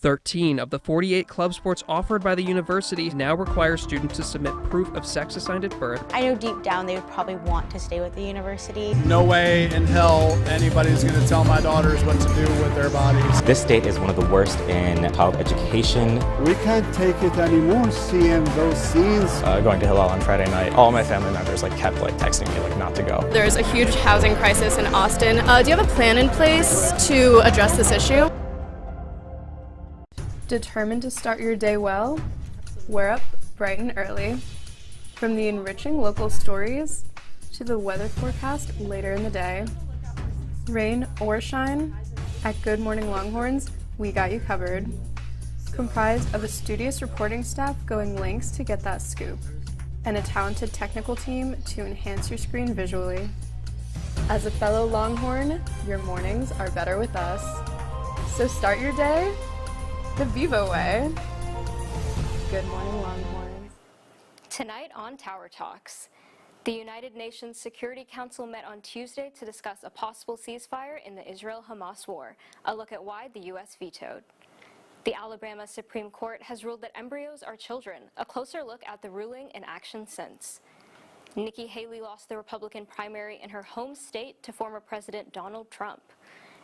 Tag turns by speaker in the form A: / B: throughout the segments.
A: 13 of the 48 club sports offered by the university now require students to submit proof of sex assigned at birth.
B: I know deep down they would probably want to stay with the university.
C: No way in hell anybody's going to tell my daughters what to do with their bodies.
D: This state is one of the worst in child education.
E: We can't take it anymore, seeing those scenes.
F: Going to Hillel on Friday night, all my family members kept texting me not to go.
G: There's a huge housing crisis in Austin. Do you have a plan in place to address this issue? Determined to start your day well? We're up bright and early. From the enriching local stories to the weather forecast later in the day. Rain or shine, at Good Morning Longhorns, we got you covered. Comprised of a studious reporting staff going lengths to get that scoop, and a talented technical team to enhance your screen visually. As a fellow Longhorn, your mornings are better with us. So start your day the Vivo way. Good morning, Longhorns.
H: Tonight on Tower Talks, the United Nations Security Council met on Tuesday to discuss a possible ceasefire in the Israel-Hamas war, a look at why the U.S. vetoed. The Alabama Supreme Court has ruled that embryos are children, a closer look at the ruling in action since. Nikki Haley lost the Republican primary in her home state to former President Donald Trump.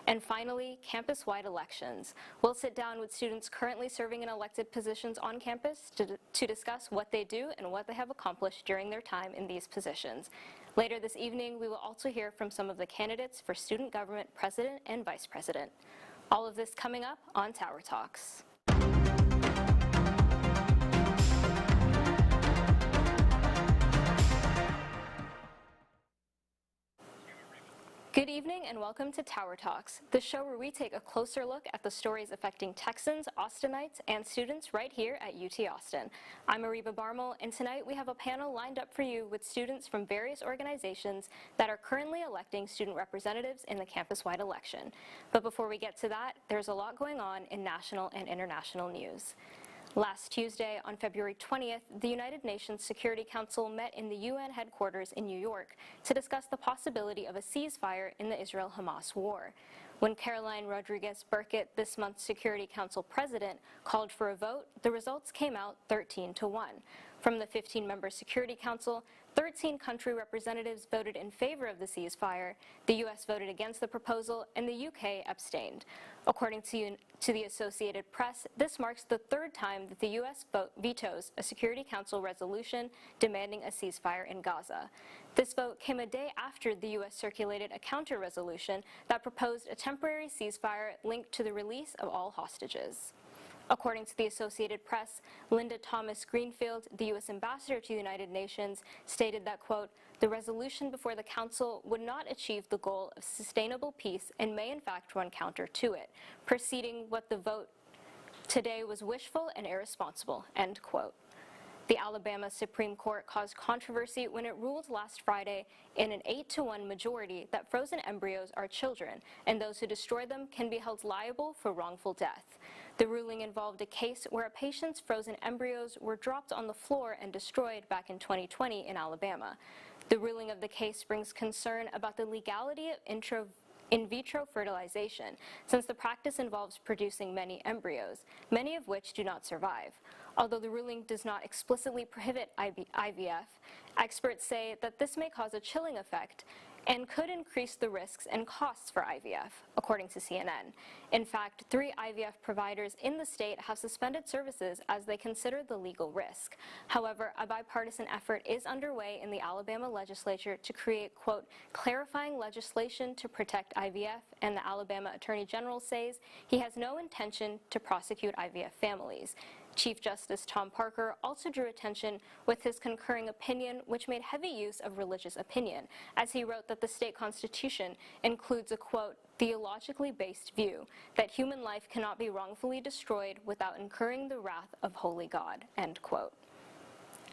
H: And finally, campus-wide elections. We'll sit down with students currently serving in elected positions on campus to discuss what they do and what they have accomplished during their time in these positions. Later this evening, we will also hear from some of the candidates for student government president and vice president. All of this coming up on Tower Talks. Good evening and welcome to Tower Talks, the show where we take a closer look at the stories affecting Texans, Austinites, and students right here at UT Austin. I'm Ariba Barmel, and tonight we have a panel lined up for you with students from various organizations that are currently electing student representatives in the campus-wide election. But before we get to that, there's a lot going on in national and international news. Last Tuesday, on February 20th, the United Nations Security Council met in the UN headquarters in New York to discuss the possibility of a ceasefire in the Israel-Hamas war. When Caroline Rodriguez-Burkett, this month's Security Council president, called for a vote, the results came out 13-1. From the 15-member Security Council, 13 country representatives voted in favor of the ceasefire, the U.S. voted against the proposal, and the U.K. abstained. According to the Associated Press, this marks the third time that the U.S. vetoes a Security Council resolution demanding a ceasefire in Gaza. This vote came a day after the U.S. circulated a counter-resolution that proposed a temporary ceasefire linked to the release of all hostages. According to the Associated Press, Linda Thomas Greenfield, the U.S. ambassador to the United Nations, stated that, quote, "The resolution before the Council would not achieve the goal of sustainable peace and may in fact run counter to it, preceding what the vote today was wishful and irresponsible," end quote. The Alabama Supreme Court caused controversy when it ruled last Friday in an 8-1 majority that frozen embryos are children, and those who destroy them can be held liable for wrongful death. The ruling involved a case where a patient's frozen embryos were dropped on the floor and destroyed back in 2020 in Alabama. The ruling of the case brings concern about the legality of in vitro fertilization, since the practice involves producing many embryos, many of which do not survive. Although the ruling does not explicitly prohibit IVF, experts say that this may cause a chilling effect and could increase the risks and costs for IVF, according to CNN. In fact, 3 IVF providers in the state have suspended services as they consider the legal risk. However, a bipartisan effort is underway in the Alabama legislature to create, quote, clarifying legislation to protect IVF, and the Alabama Attorney General says he has no intention to prosecute IVF families. Chief Justice Tom Parker also drew attention with his concurring opinion, which made heavy use of religious opinion, as he wrote that the state constitution includes a, quote, theologically based view that human life cannot be wrongfully destroyed without incurring the wrath of holy God, end quote.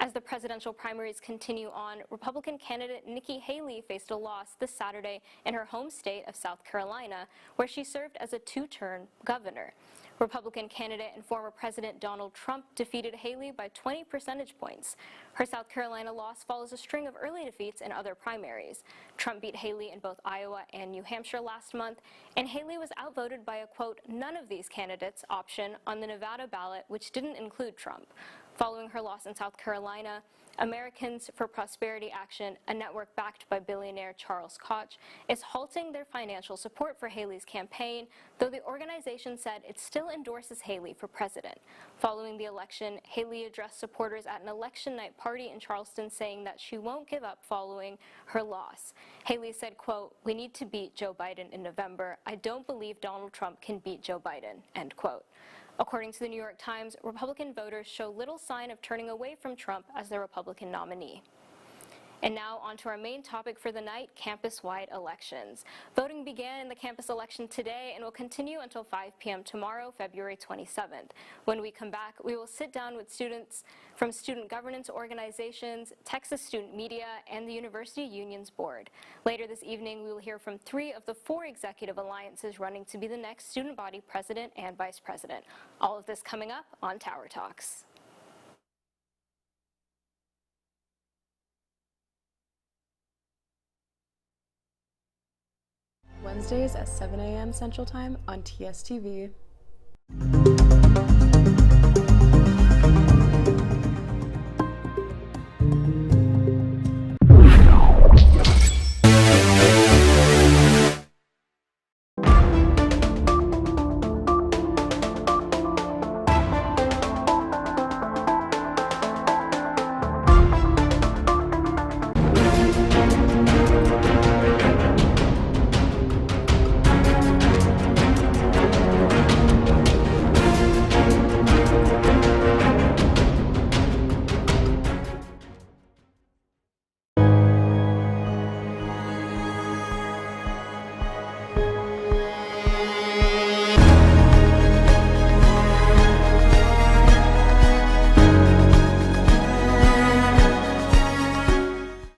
H: As the presidential primaries continue on, Republican candidate Nikki Haley faced a loss this Saturday in her home state of South Carolina, where she served as a two-term governor. Republican candidate and former President Donald Trump defeated Haley by 20 percentage points. Her South Carolina loss follows a string of early defeats in other primaries. Trump beat Haley in both Iowa and New Hampshire last month, and Haley was outvoted by a, quote, none of these candidates option on the Nevada ballot, which didn't include Trump. Following her loss in South Carolina, Americans for Prosperity Action, a network backed by billionaire Charles Koch, is halting their financial support for Haley's campaign, though the organization said it still endorses Haley for president. Following the election, Haley addressed supporters at an election night party in Charleston, saying that she won't give up following her loss. Haley said, quote, we need to beat Joe Biden in November. I don't believe Donald Trump can beat Joe Biden, end quote. According to the New York Times, Republican voters show little sign of turning away from Trump as their Republican nominee. And now on to our main topic for the night, campus-wide elections. Voting began in the campus election today and will continue until 5 p.m. tomorrow, February 27th. When we come back, we will sit down with students from student governance organizations, Texas Student Media, and the University Unions Board. Later this evening, we will hear from 3 of the 4 executive alliances running to be the next student body president and vice president. All of this coming up on Tower Talks.
G: Wednesdays at 7 a.m. Central Time on TSTV.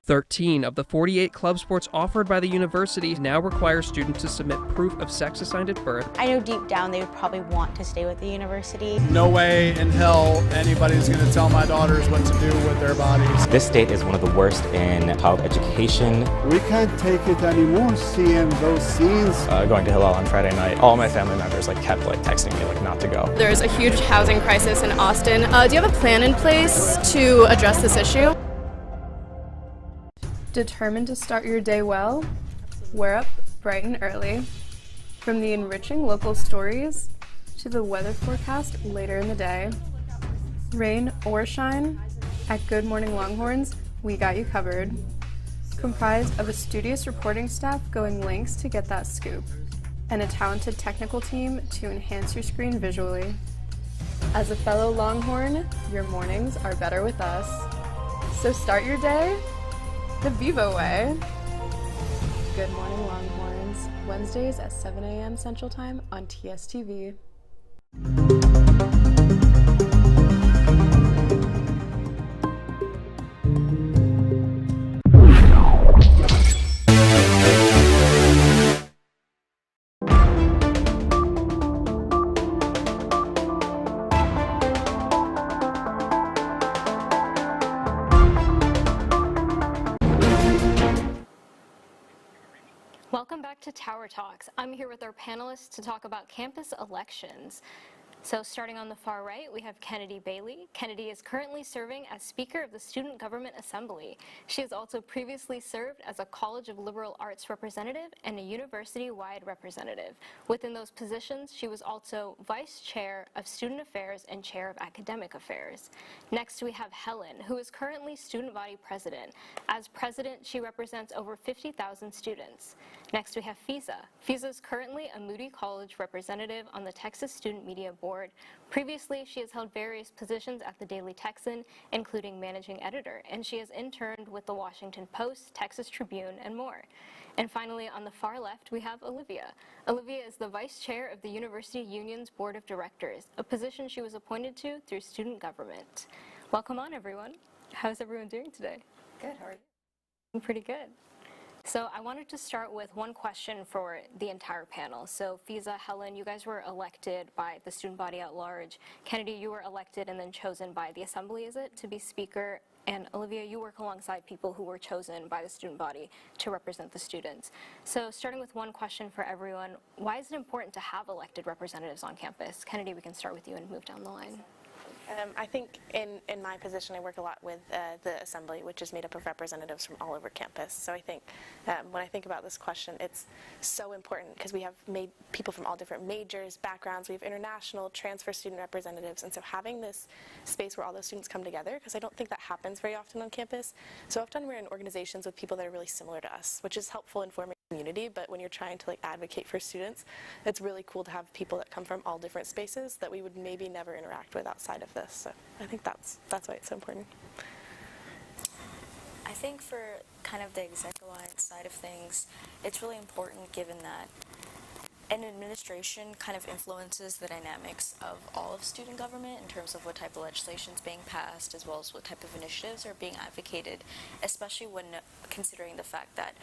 A: Thirteen of the 48 club sports offered by the university now require students to submit proof of sex assigned at birth.
B: I know deep down they would probably want to stay with the university.
C: No way in hell anybody's going to tell my daughters what to do with their bodies.
D: This state is one of the worst in child education.
E: We can't take it anymore, seeing those scenes.
F: Going to Hillel on Friday night, all my family members kept texting me not to go.
G: There's a huge housing crisis in Austin. Do you have a plan in place to address this issue? Determined to start your day well? We're up bright and early. From the enriching local stories to the weather forecast later in the day. Rain or shine, at Good Morning Longhorns, we got you covered. Comprised of a studious reporting staff going lengths to get that scoop, and a talented technical team to enhance your screen visually. As a fellow Longhorn, your mornings are better with us. So start your day the Vivo way. Good Morning Longhorns, Wednesdays at 7 a.m. Central Time on TSTV.
H: Welcome back to Tower Talks. I'm here with our panelists to talk about campus elections. So starting on the far right, we have Kennedy Bailey. Kennedy is currently serving as Speaker of the Student Government Assembly. She has also previously served as a College of Liberal Arts representative and a university-wide representative. Within those positions, she was also Vice Chair of Student Affairs and Chair of Academic Affairs. Next, we have Helen, who is currently Student Body President. As President, she represents over 50,000 students. Next, we have Fiza. Fiza is currently a Moody College representative on the Texas Student Media Board. Previously, she has held various positions at the Daily Texan, including managing editor, and she has interned with the Washington Post, Texas Tribune, and more. And finally, on the far left, we have Olivia. Olivia is the Vice Chair of the University Union's Board of Directors, a position she was appointed to through student government. Welcome on, everyone. How's everyone doing today?
I: Good, how are you?
H: I'm pretty good. So I wanted to start with one question for the entire panel. So Fiza, Helen, you guys were elected by the student body at large. Kennedy, you were elected and then chosen by the assembly, is it, to be speaker? And Olivia, you work alongside people who were chosen by the student body to represent the students. So starting with one question for everyone, why is it important to have elected representatives on campus? Kennedy, we can start with you and move down the line.
I: I think in my position I work a lot with the assembly, which is made up of representatives from all over campus. So I think when I think about this question, it's so important because we have people from all different majors, backgrounds. We have international transfer student representatives, and so having this space where all those students come together, because I don't think that happens very often on campus. So often we're in organizations with people that are really similar to us, which is helpful in forming community, but when you're trying to advocate for students, it's really cool to have people that come from all different spaces that we would maybe never interact with outside of this. So I think that's why it's so important.
J: I think for kind of the exec alliance side of things, it's really important given that an administration kind of influences the dynamics of all of student government in terms of what type of legislation is being passed as well as what type of initiatives are being advocated, especially when considering the fact that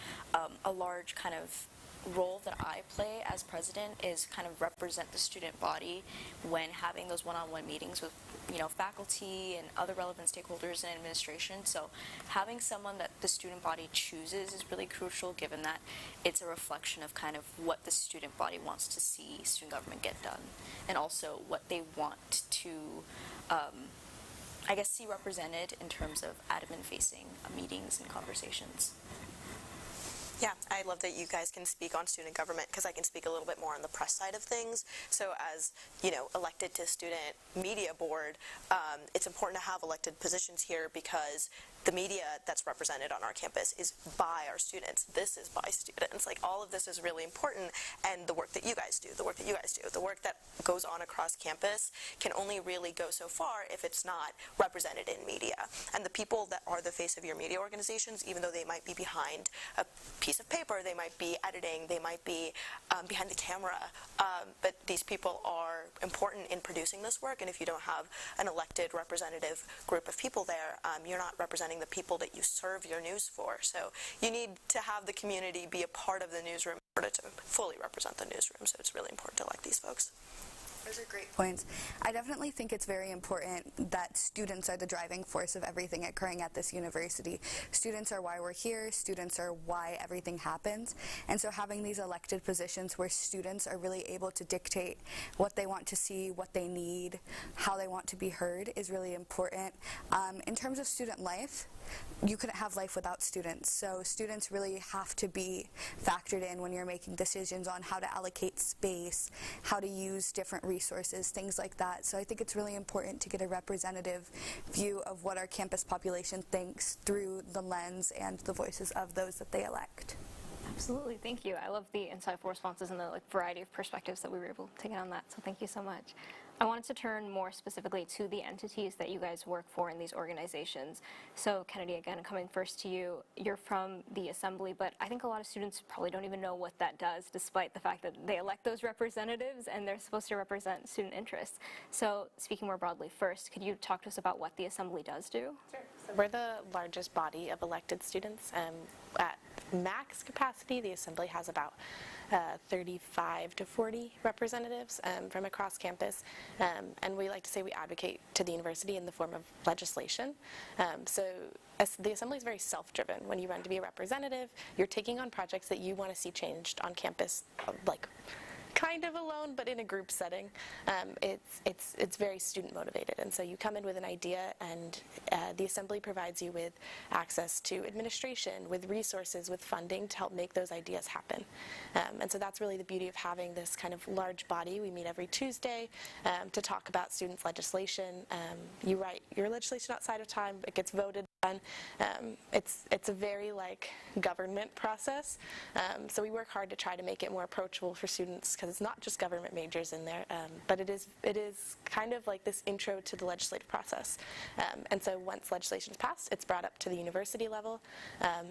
J: a large kind of role that I play as president is kind of represent the student body when having those one-on-one meetings with faculty and other relevant stakeholders in administration. So having someone that the student body chooses is really crucial given that it's a reflection of kind of what the student body wants to see student government get done and also what they want to I guess see represented in terms of admin-facing meetings and conversations.
K: Yeah, I love that you guys can speak on student government because I can speak a little bit more on the press side of things. So as, elected to student media board, it's important to have elected positions here because the media that's represented on our campus is by our students. This is by students. All of this is really important, and the work that you guys do, the work that goes on across campus can only really go so far if it's not represented in media. And the people that are the face of your media organizations, even though they might be behind a piece of paper, they might be editing, they might be behind the camera, but these people are important in producing this work, and if you don't have an elected representative group of people there, you're not representing the people that you serve your news for. So you need to have the community be a part of the newsroom in order to fully represent the newsroom, so it's really important to elect these folks.
L: Those are great points. I definitely think it's very important that students are the driving force of everything occurring at this university. Students are why we're here, students are why everything happens, and so having these elected positions where students are really able to dictate what they want to see, what they need, how they want to be heard is really important. In terms of student life, you couldn't have life without students, so students really have to be factored in when you're making decisions on how to allocate space, how to use different resources, things like that. So I think it's really important to get a representative view of what our campus population thinks through the lens and the voices of those that they elect.
H: Absolutely, thank you. I love the insightful responses and the variety of perspectives that we were able to get on that, so thank you so much. I wanted to turn more specifically to the entities that you guys work for in these organizations. So Kennedy, again, coming first to you, you're from the assembly, but I think a lot of students probably don't even know what that does, despite the fact that they elect those representatives and they're supposed to represent student interests. So speaking more broadly first, could you talk to us about what the assembly does do?
I: Sure. So we're the largest body of elected students. At max capacity, the assembly has about 35 to 40 representatives from across campus, and we like to say we advocate to the university in the form of legislation. So the assembly is very self-driven. When you run to be a representative, you're taking on projects that you want to see changed on campus, kind of alone, but in a group setting. It's very student motivated, and so you come in with an idea, and the assembly provides you with access to administration, with resources, with funding to help make those ideas happen. And so that's really the beauty of having this kind of large body. We meet every Tuesday to talk about students' legislation. You write your legislation outside of time, it gets voted on. It's a very government process. So we work hard to try to make it more approachable for students, because it's not just government majors in there, but it is kind of like this intro to the legislative process. And so once legislation is passed, it's brought up to the university level.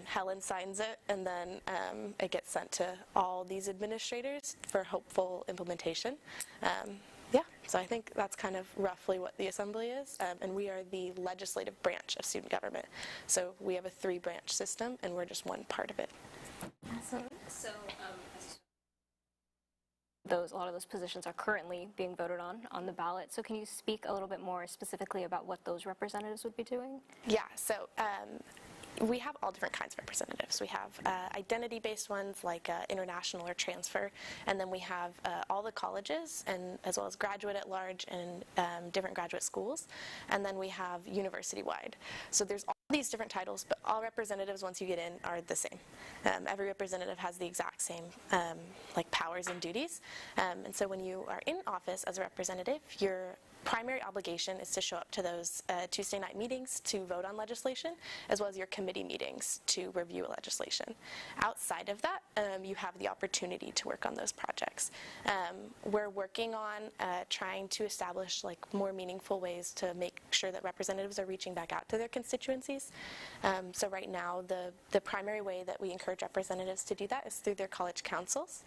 I: Helen signs it, and then it gets sent to all these administrators for hopeful implementation. Yeah, so I think that's kind of roughly what the Assembly is, and we are the legislative branch of student government. So we have a 3-branch system, and we're just one part of it.
H: Awesome. So a lot of those positions are currently being voted on the ballot. So can you speak a little bit more specifically about what those representatives would be doing?
I: Yeah, so we have all different kinds of representatives. We have identity-based ones like international or transfer, and then we have all the colleges, and as well as graduate at large and different graduate schools, and then we have university-wide. So there's all these different titles, but all representatives, once you get in, are the same. Every representative has the exact same like powers and duties, and so when you are in office as a representative, your primary obligation is to show up to those Tuesday night meetings to vote on legislation, as well as your committee meetings to review legislation. Outside of that, you have the opportunity to work on those projects. We're working on trying to establish like more meaningful ways to make sure that representatives are reaching back out to their constituencies. So right now, the primary way that we encourage representatives to do that is through their college councils.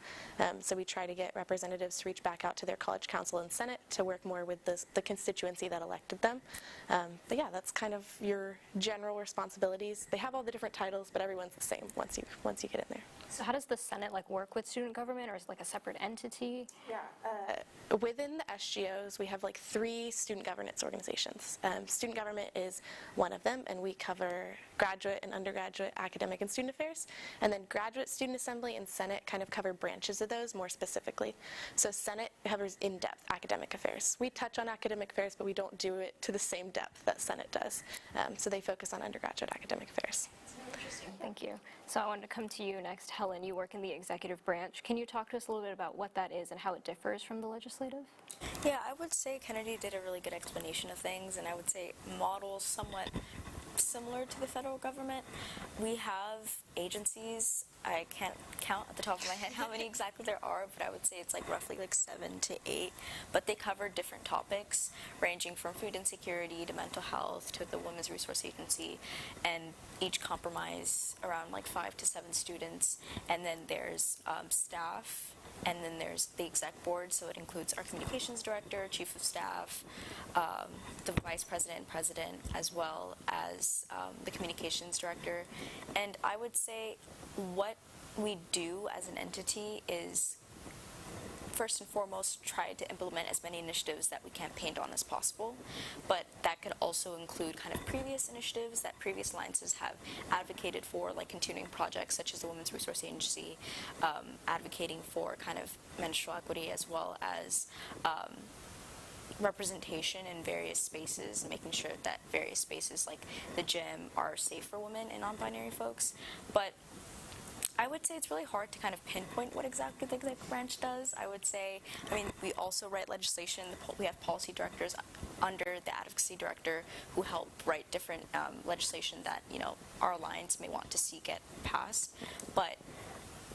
I: So we try to get representatives to reach back out to their college council and senate to work more with the constituency that elected them. But yeah, that's kind of your general responsibilities. They have all the different titles, but everyone's the same once you get in there.
H: So how does the Senate like work with student government, or is it like a separate entity?
I: Yeah. Within the SGOs, we have like 3 student governance organizations. Student government is one of them, and we cover graduate and undergraduate academic and student affairs. And then graduate student assembly and Senate kind of cover branches of those more specifically. So Senate covers in-depth academic affairs. We touch on academic affairs, but we don't do it to the same depth that Senate does. So they focus on undergraduate academic affairs.
H: Interesting, thank you. So I wanted to come to you next. Helen, you work in the executive branch. Can you talk to us a little bit about what that is and how it differs from the legislative?
J: Yeah, I would say Kennedy did a really good explanation of things, and I would say models somewhat similar to the federal government. We have agencies. I can't count at the top of my head how many exactly there are, but I would say it's like roughly like 7 to 8. But they cover different topics, ranging from food insecurity to mental health to the Women's Resource Agency, and each comprise around like 5 to 7 students. And then there's staff. And then there's the exec board, so it includes our communications director, chief of staff, the vice president and president, as well as the communications director. And I would say what we do as an entity is first and foremost try to implement as many initiatives that we campaigned on as possible, but that could also include kind of previous initiatives that previous alliances have advocated for, like continuing projects such as the Women's Resource Agency, advocating for kind of menstrual equity, as well as representation in various spaces, and making sure that various spaces like the gym are safe for women and non-binary folks. But I would say it's really hard to kind of pinpoint what exactly the executive branch does. I would say, we also write legislation. We have policy directors under the advocacy director who help write different legislation that, our alliance may want to see get passed. But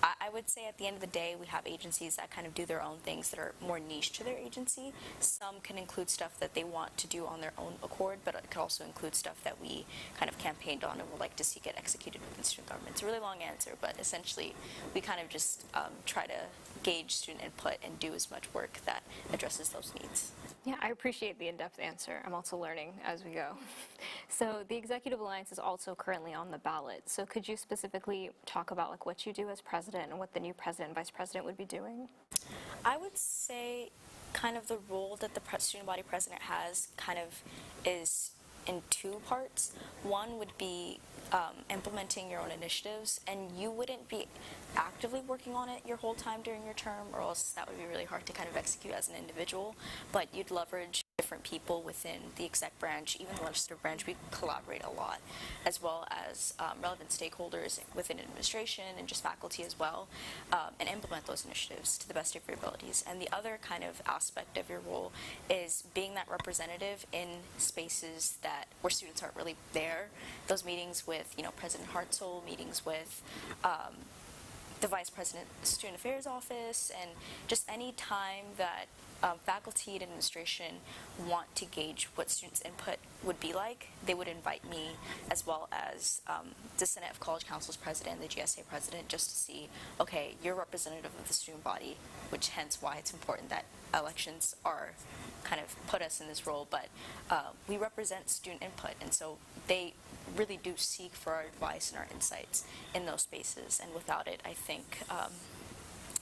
J: I would say at the end of the day, we have agencies that kind of do their own things that are more niche to their agency. Some can include stuff that they want to do on their own accord, but it could also include stuff that we kind of campaigned on and would like to see get executed within student government. It's a really long answer, but essentially we kind of just try to gauge student input and do as much work that addresses those needs.
H: Yeah, I appreciate the in-depth answer. I'm also learning as we go. So the Executive Alliance is also currently on the ballot. So could you specifically talk about like what you do as president and what the new president and vice president would be doing?
J: I would say kind of the role that the student body president has kind of is in 2 parts. One would be implementing your own initiatives, and you wouldn't be actively working on it your whole time during your term, or else that would be really hard to kind of execute as an individual, but you'd leverage different people within the exec branch, even the legislative branch. We collaborate a lot, as well as relevant stakeholders within administration and just faculty as well, and implement those initiatives to the best of your abilities. And the other kind of aspect of your role is being that representative in spaces where students aren't really there. Those meetings with, President Hartzell, meetings with the Vice President Student Affairs Office, and just any time that faculty and administration want to gauge what students' input would be like, they would invite me, as well as the Senate of College Council's president and the GSA president, just to see, okay, you're representative of the student body, which hence why it's important that elections are kind of put us in this role, but we represent student input, and so they really do seek for our advice and our insights in those spaces, and without it, I think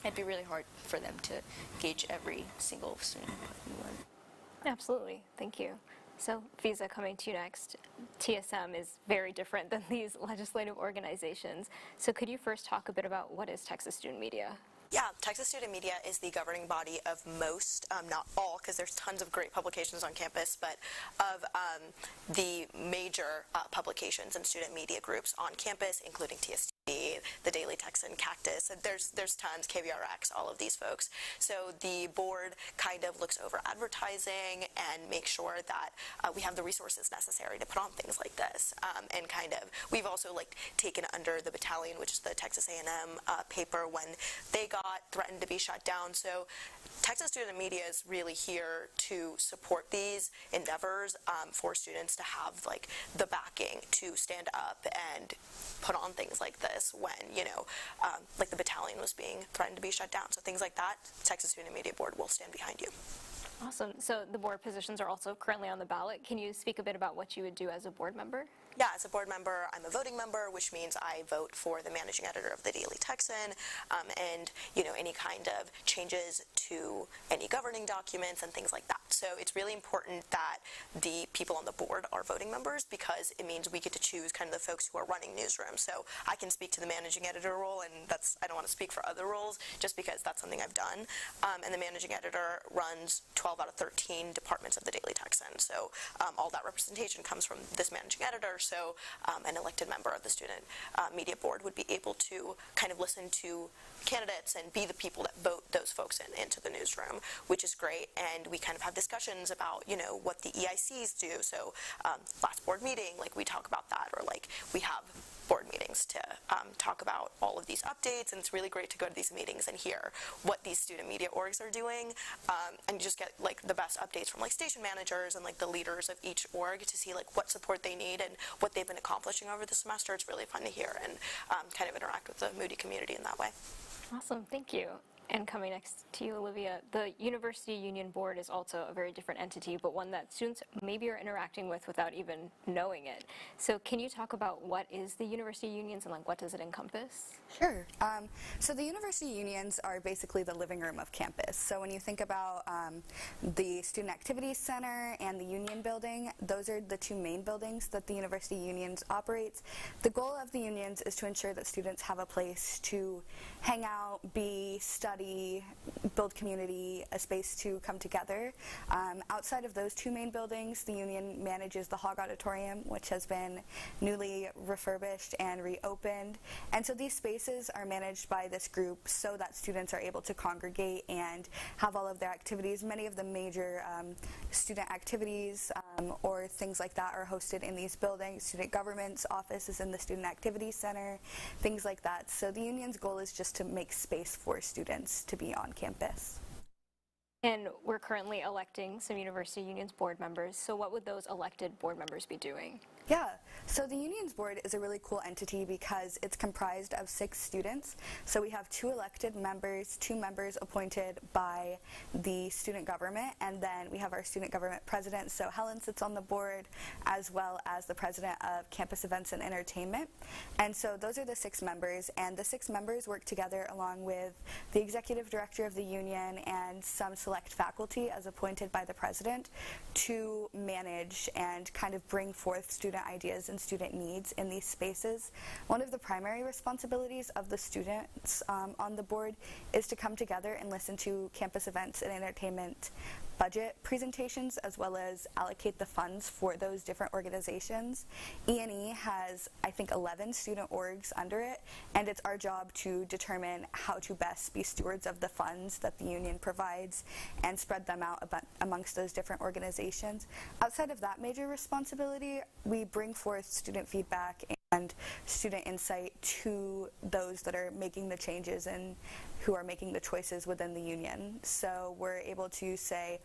J: it'd be really hard for them to gauge every single student input.
H: Absolutely, thank you. So, Visa, coming to you next. TSM is very different than these legislative organizations. So could you first talk a bit about what is Texas Student Media?
K: Yeah, Texas Student Media is the governing body of most, not all, because there's tons of great publications on campus, but of the major publications and student media groups on campus, including TST, the Daily Texan, Cactus, and there's tons, KVRX, all of these folks. So the board kind of looks over advertising and makes sure that we have the resources necessary to put on things like this. And kind of, we've also like taken under the Battalion, which is the Texas A&M paper, when they got threatened to be shut down. So Texas Student Media is really here to support these endeavors for students to have like the backing to stand up and put on things like this when, you know, like the Battalion was being threatened to be shut down. So things like that, Texas Student Media Board will stand behind you.
H: Awesome. So the board positions are also currently on the ballot. Can you speak a bit about what you would do as a board member?
K: Yeah, as a board member, I'm a voting member, which means I vote for the managing editor of the Daily Texan, and, you know, any kind of changes to any governing documents and things like that. So it's really important that the people on the board are voting members, because it means we get to choose kind of the folks who are running newsrooms. So I can speak to the managing editor role, and I don't want to speak for other roles, just because that's something I've done. And the managing editor runs 12 out of 13 departments of the Daily Texan. So all that representation comes from this managing editor. So an elected member of the student media board would be able to kind of listen to candidates and be the people that vote those folks into the newsroom, which is great. And we kind of have discussions about, you know, what the EICs do. So last board meeting, like we talk about that, or like we have board meetings to talk about all of these updates, and it's really great to go to these meetings and hear what these student media orgs are doing, and you just get like the best updates from like station managers and like the leaders of each org to see like what support they need and what they've been accomplishing over the semester. It's really fun to hear and kind of interact with the Moody community in that way.
H: Awesome, thank you. And coming next to you, Olivia, the University Union Board is also a very different entity, but one that students maybe are interacting with without even knowing it. So can you talk about what is the University Unions and like what does it encompass?
L: Sure. So the University Unions are basically the living room of campus. So when you think about the Student Activities Center and the Union Building, those are the two main buildings that the University Unions operates. The goal of the unions is to ensure that students have a place to hang out, be, study, build community, a space to come together. Outside of those two main buildings, the union manages the Hogg Auditorium, which has been newly refurbished and reopened. And so these spaces are managed by this group so that students are able to congregate and have all of their activities. Many of the major student activities or things like that are hosted in these buildings. Student government's office is in the Student Activities Center, things like that. So the union's goal is just to make space for students to be on campus.
H: And we're currently electing some University Unions board members, so what would those elected board members be doing?
L: Yeah, so the Unions Board is a really cool entity because it's comprised of 6 students. So we have 2 elected members, 2 members appointed by the student government, and then we have our student government president. So Helen sits on the board, as well as the president of Campus Events and Entertainment. And so those are the 6 members, and the 6 members work together along with the executive director of the union and some select faculty as appointed by the president to manage and kind of bring forth student ideas and student needs in these spaces. One of the primary responsibilities of the students on the board is to come together and listen to campus events and entertainment budget presentations, as well as allocate the funds for those different organizations. E&E has, I think, 11 student orgs under it, and it's our job to determine how to best be stewards of the funds that the union provides and spread them out amongst those different organizations. Outside of that major responsibility, we bring forth student feedback and student insight to those that are making the changes and who are making the choices within the union. So we're able to say,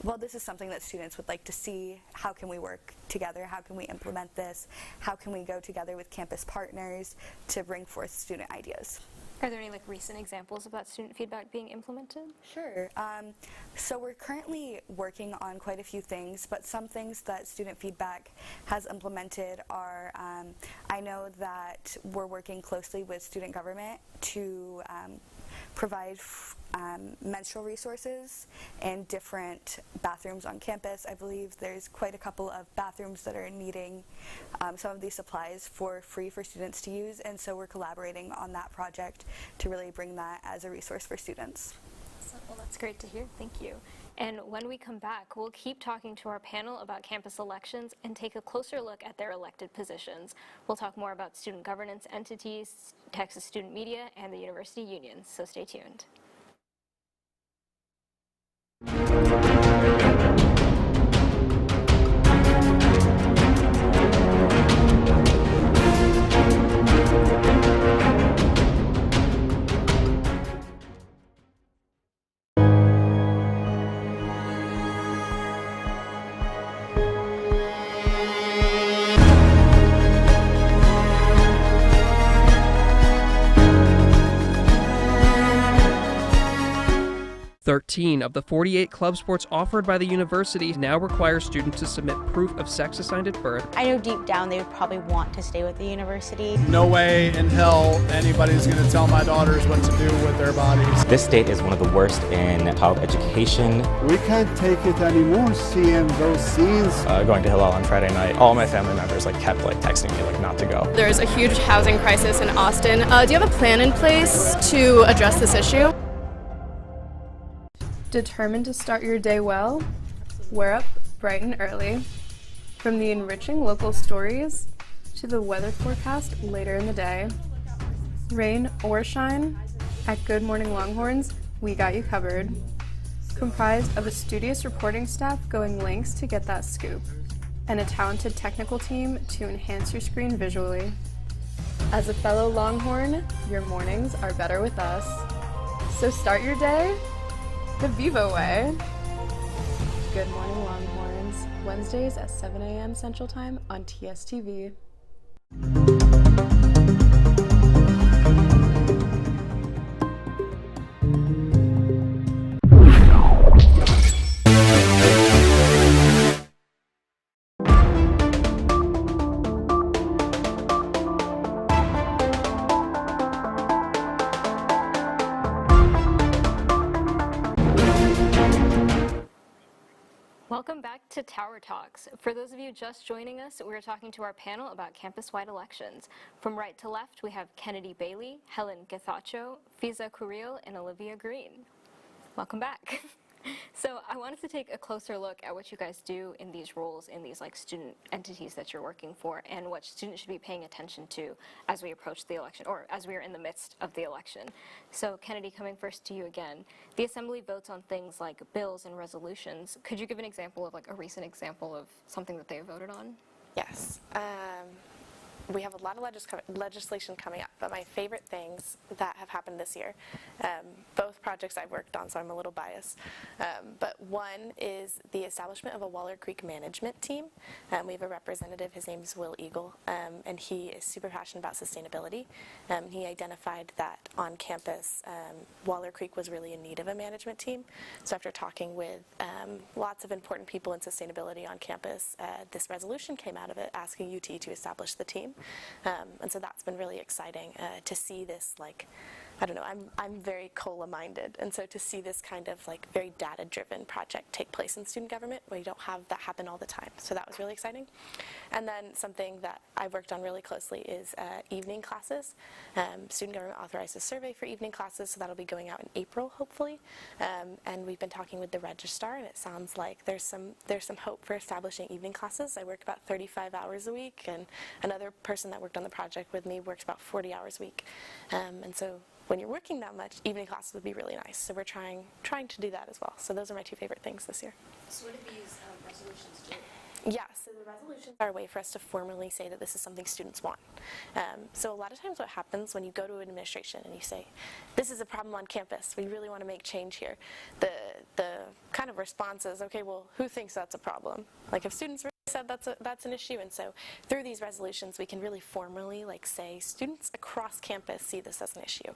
L: well, this is something that students would like to see. How can we work together? How can we implement this? How can we go together with campus partners to bring forth student ideas?
H: Are there any recent examples of that student feedback being implemented?
L: Sure. So we're currently working on quite a few things, but some things that student feedback has implemented are, I know that we're working closely with student government to provide menstrual resources in different bathrooms on campus. I believe there's quite a couple of bathrooms that are needing some of these supplies for free for students to use, and so we're collaborating on that project to really bring that as a resource for students.
H: Well, that's great to hear. Thank you. And when we come back, we'll keep talking to our panel about campus elections and take a closer look at their elected positions. We'll talk more about student governance entities, Texas Student Media, and the university unions, so stay tuned.
A: "13 of the 48 club sports offered by the university now require students to submit proof of sex assigned at birth."
B: I know deep down they would probably want to stay with the university.
C: No way in hell anybody's going to tell my daughters what to do with their bodies.
D: This state is one of the worst in child education.
E: We can't take it anymore, seeing those scenes.
F: Going to Hillel on Friday night, all my family members kept texting me not to go.
G: There's a huge housing crisis in Austin. Do you have a plan in place to address this issue? Determined to start your day well? We're up bright and early. From the enriching local stories to the weather forecast later in the day. Rain or shine, at Good Morning Longhorns, we got you covered. Comprised of a studious reporting staff going lengths to get that scoop, and a talented technical team to enhance your screen visually. As a fellow Longhorn, your mornings are better with us. So start your day the Vivo way. Good Morning Longhorns, Wednesdays at 7 a.m. Central Time on TSTV.
H: Welcome back to Tower Talks. For those of you just joining us, we're talking to our panel about campus-wide elections. From right to left, we have Kennedy Bailey, Helen Githacho, Fiza Kuril, and Olivia Green. Welcome back. So I wanted to take a closer look at what you guys do in these roles, in these student entities that you're working for, and what students should be paying attention to as we approach the election, or as we are in the midst of the election. So Kennedy, coming first to you again. The Assembly votes on things like bills and resolutions. Could you give an example of a recent example of something that they voted on?
I: Yes. We have a lot of legislation coming up, but my favorite things that have happened this year, both projects I've worked on, so I'm a little biased, but one is the establishment of a Waller Creek management team. We have a representative, his name is Will Eagle, and he is super passionate about sustainability. He identified that on campus, Waller Creek was really in need of a management team. So after talking with lots of important people in sustainability on campus, this resolution came out of it asking UT to establish the team. And so that's been really exciting to see this, I don't know, I'm very COLA-minded, and so to see this kind of very data-driven project take place in student government, where you don't have that happen all the time. So that was really exciting. And then something that I've worked on really closely is evening classes. Student government authorized a survey for evening classes, so that'll be going out in April, hopefully. And we've been talking with the registrar, and it sounds like there's some hope for establishing evening classes. I work about 35 hours a week, and another person that worked on the project with me works about 40 hours a week. And so when you're working that much, evening classes would be really nice. So we're trying to do that as well. So those are my two favorite things this year.
H: So what do these resolutions do?
I: Yeah, so the resolutions are a way for us to formally say that this is something students want. So a lot of times what happens when you go to an administration and you say, this is a problem on campus, we really want to make change here, the kind of response is, okay, well, who thinks that's a problem? Like if students really said that's an issue, and so through these resolutions we can really formally say students across campus see this as an issue.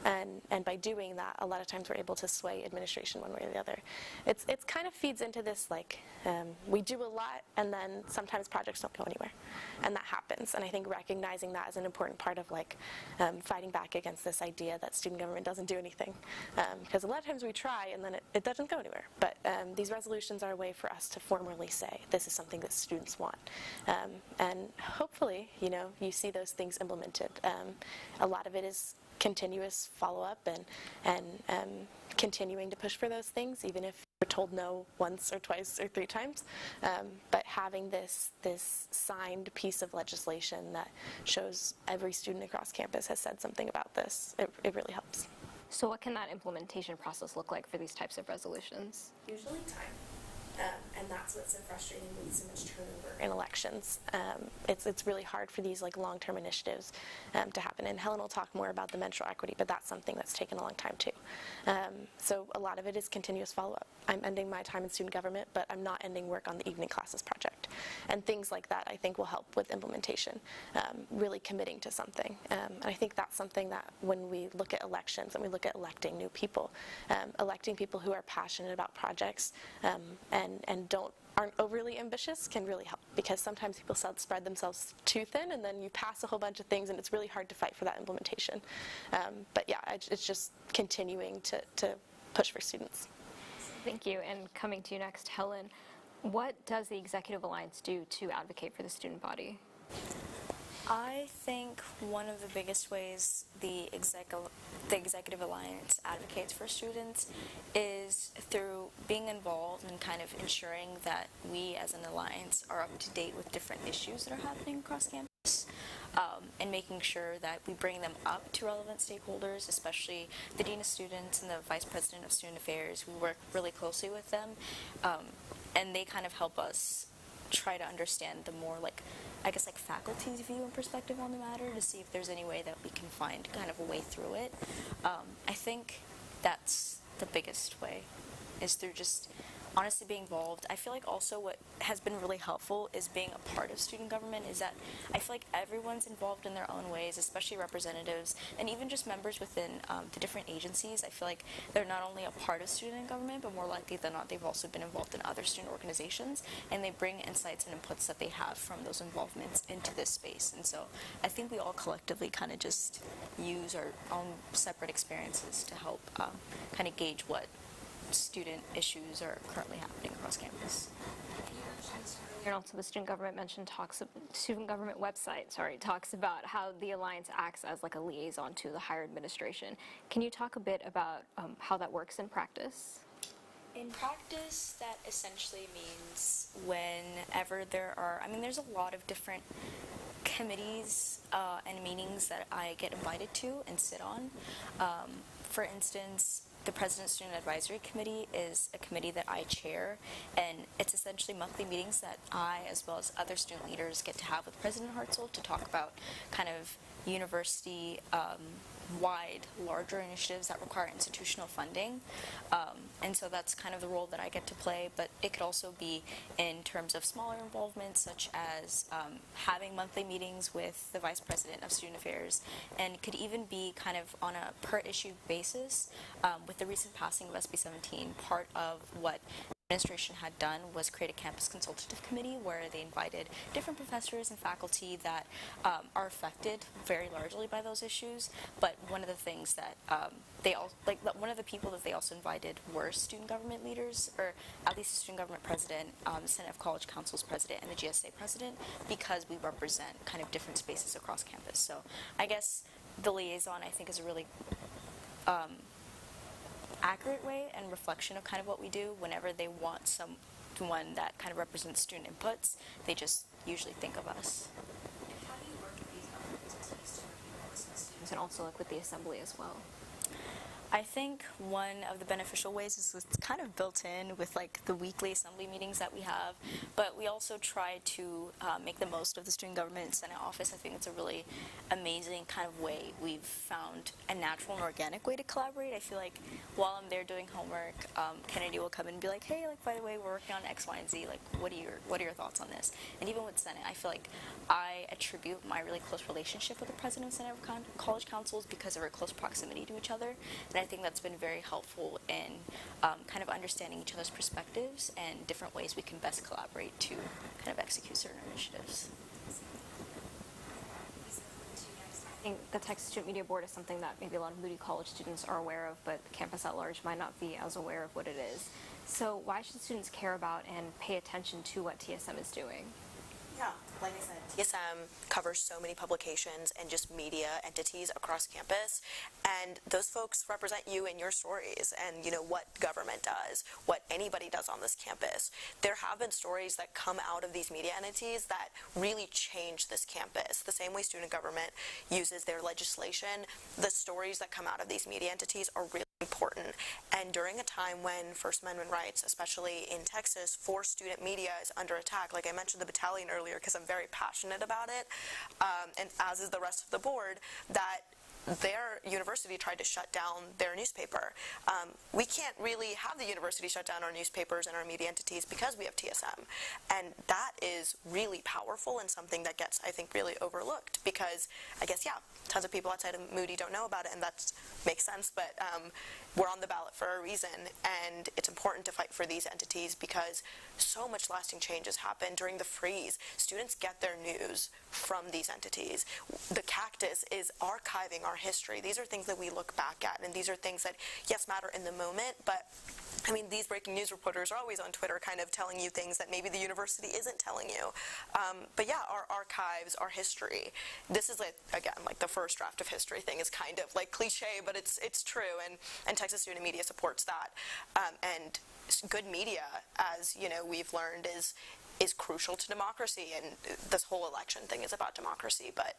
I: And by doing that, a lot of times we're able to sway administration one way or the other. It's kind of feeds into this we do a lot and then sometimes projects don't go anywhere, and that happens. And I think recognizing that is an important part of fighting back against this idea that student government doesn't do anything, because a lot of times we try and then it doesn't go anywhere. But these resolutions are a way for us to formally say this is something that students want, and hopefully you see those things implemented. A lot of it is continuous follow-up and continuing to push for those things, even if we're told no once or twice or 3 times. But having this signed piece of legislation that shows every student across campus has said something about this, it really helps.
H: So what can that implementation process look like for these types of resolutions?
I: Usually time. And that's what's so frustrating with so much turnover in elections. It's really hard for these long-term initiatives to happen. And Helen will talk more about the menstrual equity, but that's something that's taken a long time too. So a lot of it is continuous follow-up. I'm ending my time in student government, but I'm not ending work on the evening classes project. And things like that I think will help with implementation, really committing to something. And I think that's something that when we look at elections and we look at electing new people, electing people who are passionate about projects and aren't overly ambitious can really help, because sometimes people spread themselves too thin and then you pass a whole bunch of things and it's really hard to fight for that implementation. But yeah, it's just continuing to push for students.
H: Thank you. And coming to you next, Helen, what does the Executive Alliance do to advocate for the student body?
J: I think one of the biggest ways the Executive Alliance advocates for students is through being involved and kind of ensuring that we as an alliance are up to date with different issues that are happening across campus, and making sure that we bring them up to relevant stakeholders, especially the Dean of Students and the Vice President of Student Affairs. We work really closely with them, and they kind of help us try to understand the more faculty's view and perspective on the matter, to see if there's any way that we can find kind of a way through it. I think that's the biggest way, is through just honestly being involved. I feel like also what has been really helpful is being a part of student government, is that I feel like everyone's involved in their own ways, especially representatives and even just members within the different agencies. I feel like they're not only a part of student government, but more likely than not they've also been involved in other student organizations, and they bring insights and inputs that they have from those involvements into this space. And so I think we all collectively kind of just use our own separate experiences to help kind of gauge what student issues are currently happening across campus.
H: And also the student government website talks about how the Alliance acts as a liaison to the higher administration. Can you talk a bit about how that works in practice?
J: In practice, that essentially means whenever there's a lot of different committees and meetings that I get invited to and sit on. For instance, the President's Student Advisory Committee is a committee that I chair, and it's essentially monthly meetings that I, as well as other student leaders, get to have with President Hartzell to talk about kind of university wide, larger initiatives that require institutional funding. And so that's kind of the role that I get to play, but it could also be in terms of smaller involvement, such as having monthly meetings with the Vice President of Student Affairs, and it could even be kind of on a per-issue basis. With the recent passing of SB 17, part of what administration had done was create a campus consultative committee where they invited different professors and faculty that are affected very largely by those issues. But one of the things that one of the people that they also invited were student government leaders, or at least the student government president, Senate of College Council's president, and the GSA president, because we represent kind of different spaces across campus. So I guess the liaison, I think, is a really accurate way and reflection of kind of what we do. Whenever they want someone that kind of represents student inputs, they just usually think of us.
H: How do you work with these other agencies to students, and also with the assembly as well?
J: I think one of the beneficial ways is it's kind of built in with like the weekly assembly meetings that we have, but we also try to make the most of the student government and Senate office. I think it's a really amazing kind of way. We've found a natural and organic way to collaborate. I feel like while I'm there doing homework, Kennedy will come in and be like, hey, like, by the way, we're working on X, Y, and Z. Like, what are your thoughts on this? And even with Senate, I feel like I attribute my really close relationship with the president and Senate of college councils because of our close proximity to each other. And I think that's been very helpful in kind of understanding each other's perspectives and different ways we can best collaborate to kind of execute certain initiatives.
H: I think the Texas Student Media Board is something that maybe a lot of Moody College students are aware of, but the campus at large might not be as aware of what it is. So why should students care about and pay attention to what TSM is doing?
K: Yeah, like I said, TSM covers so many publications and just media entities across campus, and those folks represent you and your stories and, you know, what government does, what anybody does on this campus. There have been stories that come out of these media entities that really change this campus. The same way student government uses their legislation, the stories that come out of these media entities are really important. And during a time when First Amendment rights, especially in Texas, for student media is under attack, like I mentioned the battalion earlier because I'm very passionate about it, and as is the rest of the board, that their university tried to shut down their newspaper. We can't really have the university shut down our newspapers and our media entities because we have TSM. And that is really powerful and something that gets, I think, really overlooked because I guess, yeah, tons of people outside of Moody don't know about it, and that makes sense, but we're on the ballot for a reason, and it's important to fight for these entities because so much lasting changes happen during the freeze. Students get their news from these entities. The Cactus is archiving our history. These are things that we look back at, and these are things that, yes, matter in the moment, but I mean, these breaking news reporters are always on Twitter kind of telling you things that maybe the university isn't telling you. But yeah, our archives, our history, this is, like, again, like the first draft of history thing is kind of like cliche, but it's true, and Texas Student Media supports that. And good media, as you know, we've learned, is crucial to democracy, and this whole election thing is about democracy, but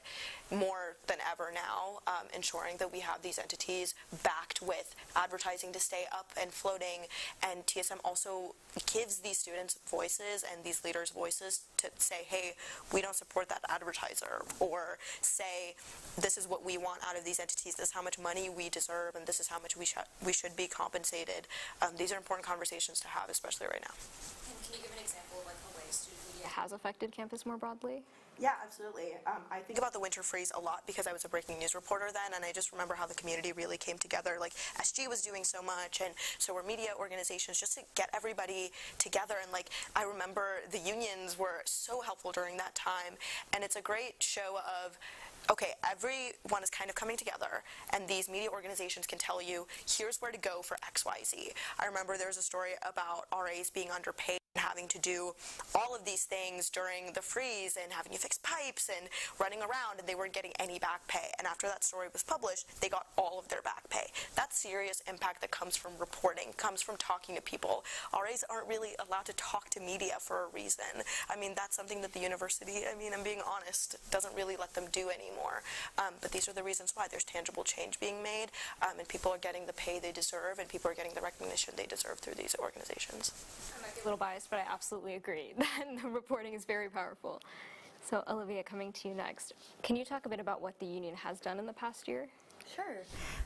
K: more than ever now, ensuring that we have these entities backed with advertising to stay up and floating, and TSM also gives these students voices and these leaders voices to say, hey, we don't support that advertiser, or say, this is what we want out of these entities, this is how much money we deserve, and this is how much we should be compensated. These are important conversations to have, especially right now.
J: And can you give an example of like a way student media
H: Has affected campus more broadly?
K: Yeah, absolutely. I think about the winter freeze a lot because I was a breaking news reporter then, and I just remember how the community really came together. Like, SG was doing so much, and so were media organizations, just to get everybody together. And, like, I remember the unions were so helpful during that time, and it's a great show of, okay, everyone is kind of coming together, and these media organizations can tell you, here's where to go for X, Y, Z. I remember there was a story about RAs being underpaid and having to do all of these things during the freeze and having to fix pipes and running around, and they weren't getting any back pay. And after that story was published, they got all of their back pay. That's serious impact that comes from reporting, comes from talking to people. RAs aren't really allowed to talk to media for a reason. I mean, that's something that the university, I mean, I'm being honest, doesn't really let them do anymore. But these are the reasons why there's tangible change being made, and people are getting the pay they deserve, and people are getting the recognition they deserve through these organizations.
H: I might be a little biased, but I absolutely agree that the reporting is very powerful. So, Olivia, coming to you next. Can you talk a bit about what the union has done in the past year?
L: Sure.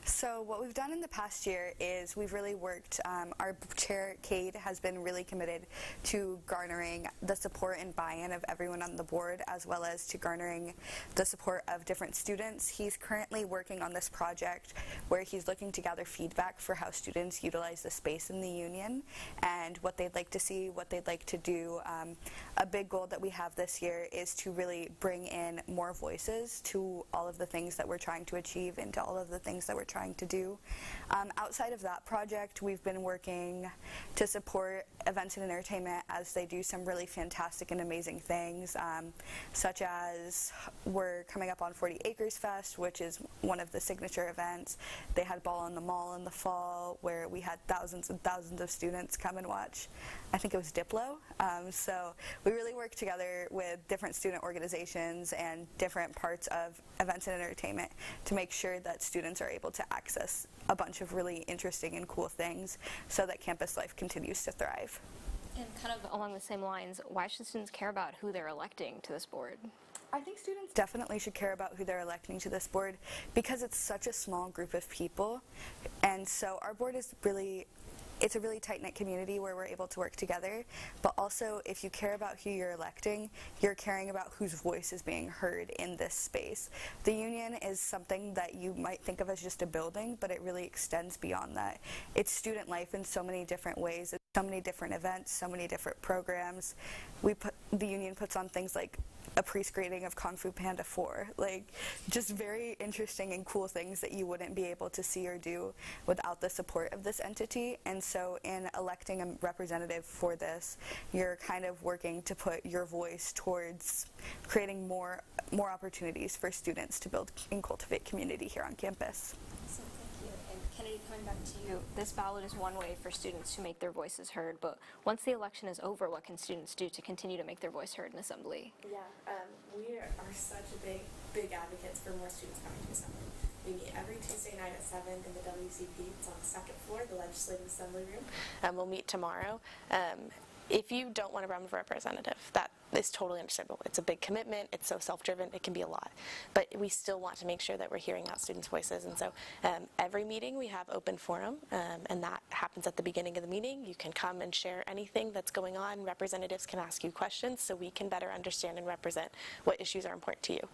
L: So what we've done in the past year is we've really worked, our chair, Cade, has been really committed to garnering the support and buy-in of everyone on the board, as well as to garnering the support of different students. He's currently working on this project where he's looking to gather feedback for how students utilize the space in the union and what they'd like to see, what they'd like to do. A big goal that we have this year is to really bring in more voices to all of the things that we're trying to achieve and to all of the things that we're trying to do. Outside of that project, we've been working to support events and entertainment as they do some really fantastic and amazing things, such as we're coming up on 40 Acres Fest, which is one of the signature events. They had Ball on the Mall in the fall, where we had thousands and thousands of students come and watch. I think it was Diplo. So we really work together with different student organizations and different parts of events and entertainment to make sure that students are able to access a bunch of really interesting and cool things so that campus life continues to thrive.
H: And kind of along the same lines, why should students care about who they're electing to this board?
L: I think students definitely should care about who they're electing to this board because it's such a small group of people, and so our board is it's a really tight-knit community where we're able to work together, but also if you care about who you're electing, you're caring about whose voice is being heard in this space. The union is something that you might think of as just a building, but it really extends beyond that. It's student life in so many different ways, so many different events, so many different programs. The union puts on things like a pre-screening of Kung Fu Panda 4, like just very interesting and cool things that you wouldn't be able to see or do without the support of this entity. And so in electing a representative for this, you're kind of working to put your voice towards creating more opportunities for students to build and cultivate community here on campus.
H: Kennedy, coming back to you, this ballot is one way for students to make their voices heard, but once the election is over, what can students do to continue to make their voice heard in assembly?
I: Yeah, we are such a big advocates for more students coming to assembly. We meet every Tuesday night at 7 in the WCP. It's on the second floor, the Legislative Assembly Room. We'll meet tomorrow. If you don't want to run for representative, that is totally understandable. It's a big commitment. It's so self-driven. It can be a lot. But we still want to make sure that we're hearing out students' voices. And so every meeting we have open forum, and that happens at the beginning of the meeting. You can come and share anything that's going on. Representatives can ask you questions so we can better understand and represent what issues are important to you.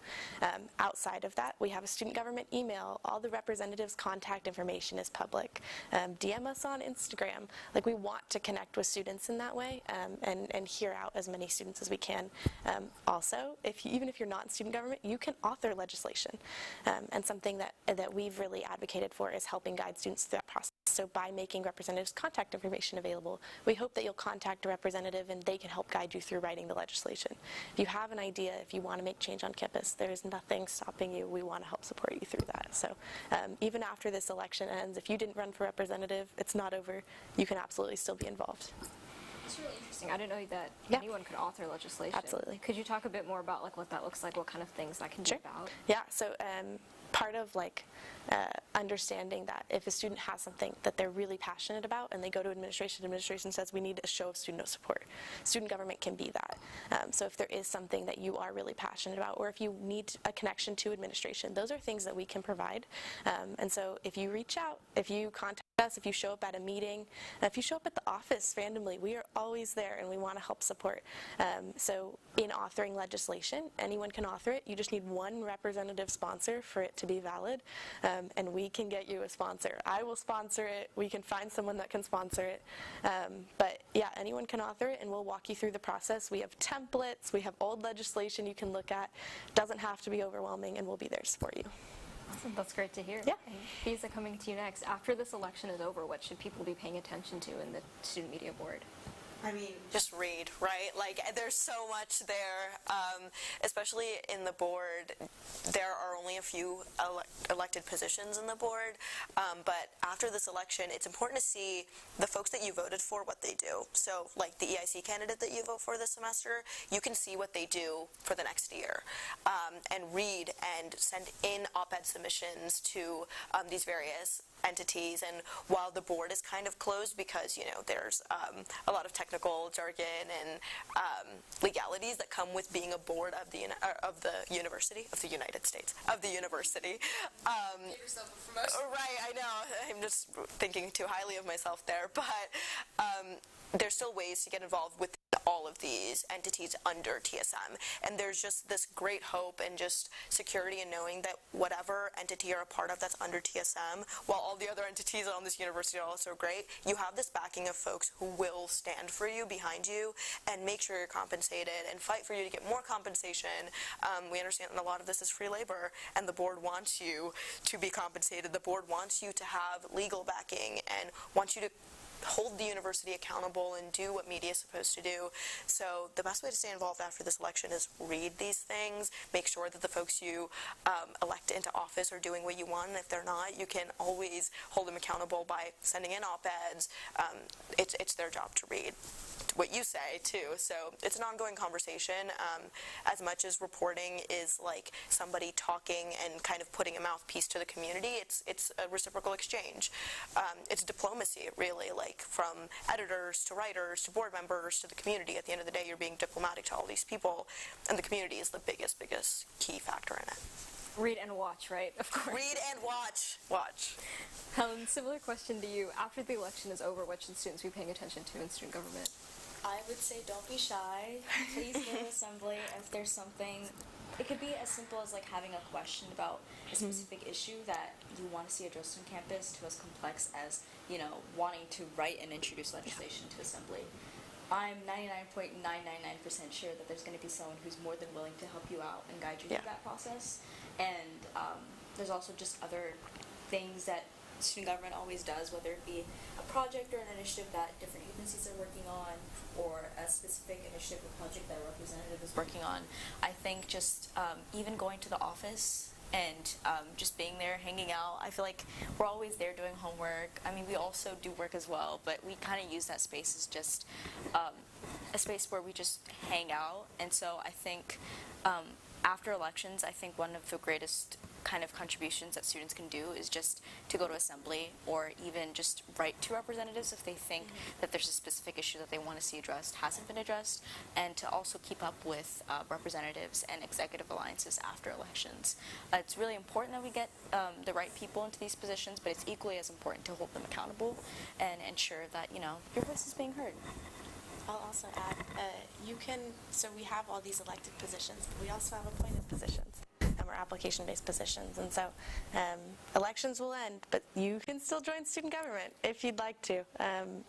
I: Outside of that, we have a student government email. All the representatives' contact information is public. DM us on Instagram. Like, we want to connect with students in that way and hear out as many students as we can. Also, even if you're not in student government, you can author legislation. And something that we've really advocated for is helping guide students through that process. So by making representatives' contact information available, we hope that you'll contact a representative and they can help guide you through writing the legislation. If you have an idea, if you want to make change on campus, there's nothing stopping you. We want to help support you through that. So even after this election ends, if you didn't run for representative, it's not over. You can absolutely still be involved.
H: It's really interesting. I didn't know that anyone could author legislation.
I: Absolutely.
H: Could you talk a bit more about what that looks like, what kind of things that can be about?
I: Yeah, so part of understanding that if a student has something that they're really passionate about and they go to administration says we need a show of student support. Student government can be that. So if there is something that you are really passionate about, or if you need a connection to administration, those are things that we can provide. And so if you reach out, if you contact us, if you show up at a meeting, if you show up at the office randomly, we are always there and we want to help support. So in authoring legislation, anyone can author it. You just need one representative sponsor for it to be valid, and we can get you a sponsor. I will sponsor it. We can find someone that can sponsor it. But yeah, anyone can author it, and we'll walk you through the process. We have templates. We have old legislation you can look at. Doesn't have to be overwhelming, and we'll be there to support you.
H: Awesome. That's great to hear.
I: Yeah.
H: Visa, coming to you next. After this election is over, what should people be paying attention to in the Student Media Board?
K: I mean, just read, right? Like, there's so much there, especially in the board. There are only a few elected positions in the board, but after this election, it's important to see the folks that you voted for, what they do. So, like the EIC candidate that you vote for this semester, you can see what they do for the next year, and read and send in op-ed submissions to these various entities. And while the board is kind of closed because, you know, there's a lot of technical jargon and legalities that come with being a board of the university of the United States of the university. Get yourself a promotion. Right, I know. I'm just thinking too highly of myself there, but there's still ways to get involved with all of these entities under TSM, and there's just this great hope and just security in knowing that whatever entity you're a part of that's under TSM, while all the other entities on this university are also great, you have this backing of folks who will stand for you, behind you, and make sure you're compensated and fight for you to get more compensation. We understand that a lot of this is free labor, and the board wants you to be compensated. The board wants you to have legal backing and wants you to hold the university accountable and do what media is supposed to do. So the best way to stay involved after this election is read these things, make sure that the folks you elect into office are doing what you want, and if they're not, you can always hold them accountable by sending in op-eds. It's their job to read what you say too, so it's an ongoing conversation. As much as reporting is like somebody talking and kind of putting a mouthpiece to the community, it's a reciprocal exchange. It's diplomacy, really, like from editors to writers to board members to the community. At the end of the day, you're being diplomatic to all these people, and the community is the biggest key factor in it.
H: Read and watch, right? Of course.
K: Read and watch. Watch.
H: Similar question to you. After the election is over, what should students be paying attention to in student government?
J: I would say don't be shy. Please go to assembly if there's something. It could be as simple as like having a question about a specific issue that you want to see addressed on campus, to as complex as, you know, wanting to write and introduce legislation to assembly. I'm 99.999% sure that there's going to be someone who's more than willing to help you out and guide you through that process. And there's also just other things that student government always does, whether it be a project or an initiative that different agencies are working on, or a specific initiative or project that a representative is working on. I think just even going to the office and just being there, hanging out, I feel like we're always there doing homework. I mean, we also do work as well, but we kind of use that space as just a space where we just hang out. And so I think after elections, I think one of the greatest kind of contributions that students can do is just to go to assembly, or even just write to representatives if they think that there's a specific issue that they want to see addressed hasn't been addressed, and to also keep up with representatives and executive alliances after elections. It's really important that we get the right people into these positions, but it's equally as important to hold them accountable and ensure that, you know, your voice is being heard.
I: I'll also add, so we have all these elected positions, but we also have appointed positions. Or application-based positions, and so elections will end, but you can still join student government if you'd like to.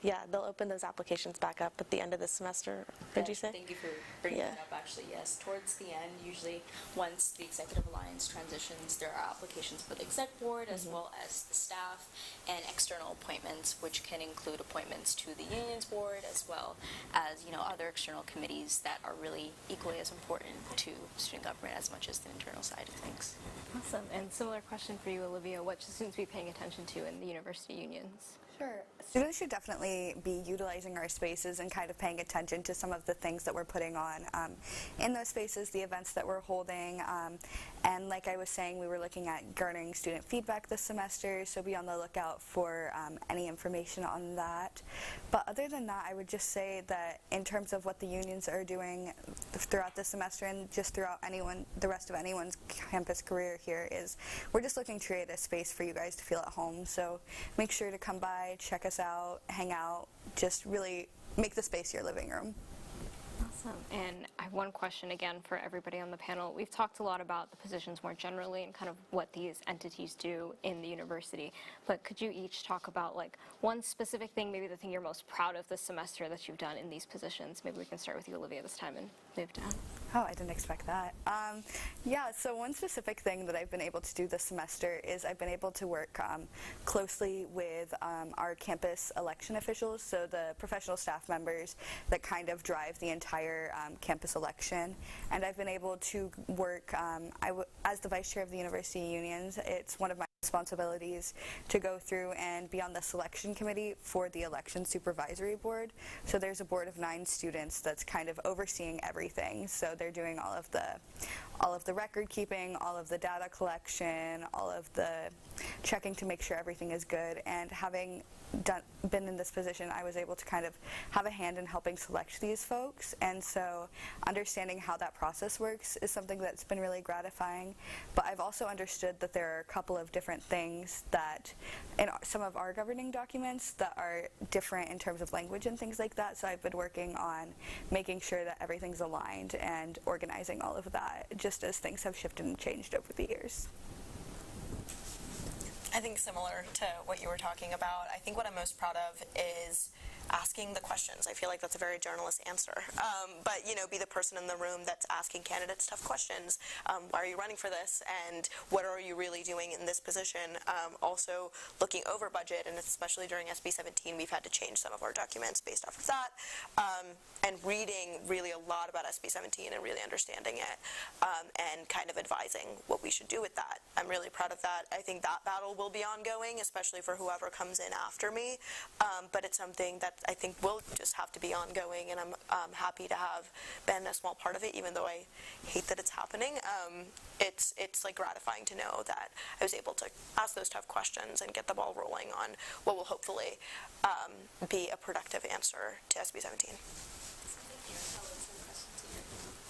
I: Yeah, they'll open those applications back up at the end of the semester. Did you say?
J: Thank you for bringing that up. Actually, yes. Towards the end, usually once the executive alliance transitions, there are applications for the exec board as well as the staff and external appointments, which can include appointments to the unions board as well as, you know, other external committees that are really equally as important to student government as much as the internal side of things.
H: Awesome. And similar question for you, Olivia. What should students be paying attention to in the university unions?
L: Sure. Students should definitely be utilizing our spaces and kind of paying attention to some of the things that we're putting on in those spaces, the events that we're holding. And like I was saying, we were looking at garnering student feedback this semester, so be on the lookout for any information on that. But other than that, I would just say that in terms of what the unions are doing throughout the semester and just throughout the rest of anyone's campus career here, is we're just looking to create a space for you guys to feel at home. So make sure to come by, check us out, hang out, just really make the space your living room.
H: Awesome. And I have one question again for everybody on the panel. We've talked a lot about the positions more generally and kind of what these entities do in the university, but could you each talk about like one specific thing, maybe the thing you're most proud of this semester that you've done in these positions? Maybe we can start with you, Olivia, this time and move down.
L: Oh, I didn't expect that. Yeah, so one specific thing that I've been able to do this semester is I've been able to work closely with our campus election officials, so the professional staff members that kind of drive the entire campus election. And I've been able to work, as the vice chair of the university unions, it's one of my responsibilities to go through and be on the selection committee for the election supervisory board. So there's a board of 9 students that's kind of overseeing everything. So they're doing all of the record keeping, all of the data collection, all of the checking to make sure everything is good. And having been in this position, I was able to kind of have a hand in helping select these folks, and so understanding how that process works is something that's been really gratifying. But I've also understood that there are a couple of different things that in some of our governing documents that are different in terms of language and things like that, so I've been working on making sure that everything's aligned and organizing all of that, just as things have shifted and changed over the years.
K: I think similar to what you were talking about, I think what I'm most proud of is asking the questions. I feel like that's a very journalist answer. But, be the person in the room that's asking candidates tough questions. Why are you running for this? And what are you really doing in this position? Also looking over budget, and especially during SB 17, we've had to change some of our documents based off of that. And reading really a lot about SB 17 and really understanding it, and kind of advising what we should do with that. I'm really proud of that. I think that battle will be ongoing, especially for whoever comes in after me. But it's something that I think will just have to be ongoing, and I'm happy to have been a small part of it, even though I hate that it's happening. It's like gratifying to know that I was able to ask those tough questions and get the ball rolling on what will hopefully be a productive answer to SB 17.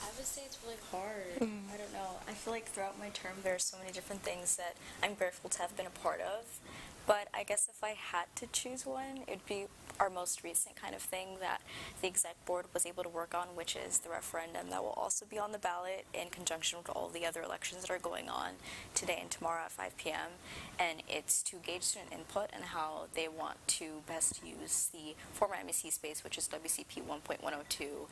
J: I would say it's really hard. I don't know. I feel like throughout my term there are so many different things that I'm grateful to have been a part of. But I guess if I had to choose one, it'd be our most recent kind of thing that the exec board was able to work on, which is the referendum that will also be on the ballot in conjunction with all the other elections that are going on today and tomorrow at 5 p.m. And it's to gauge student input and how they want to best use the former MEC space, which is WCP 1.102.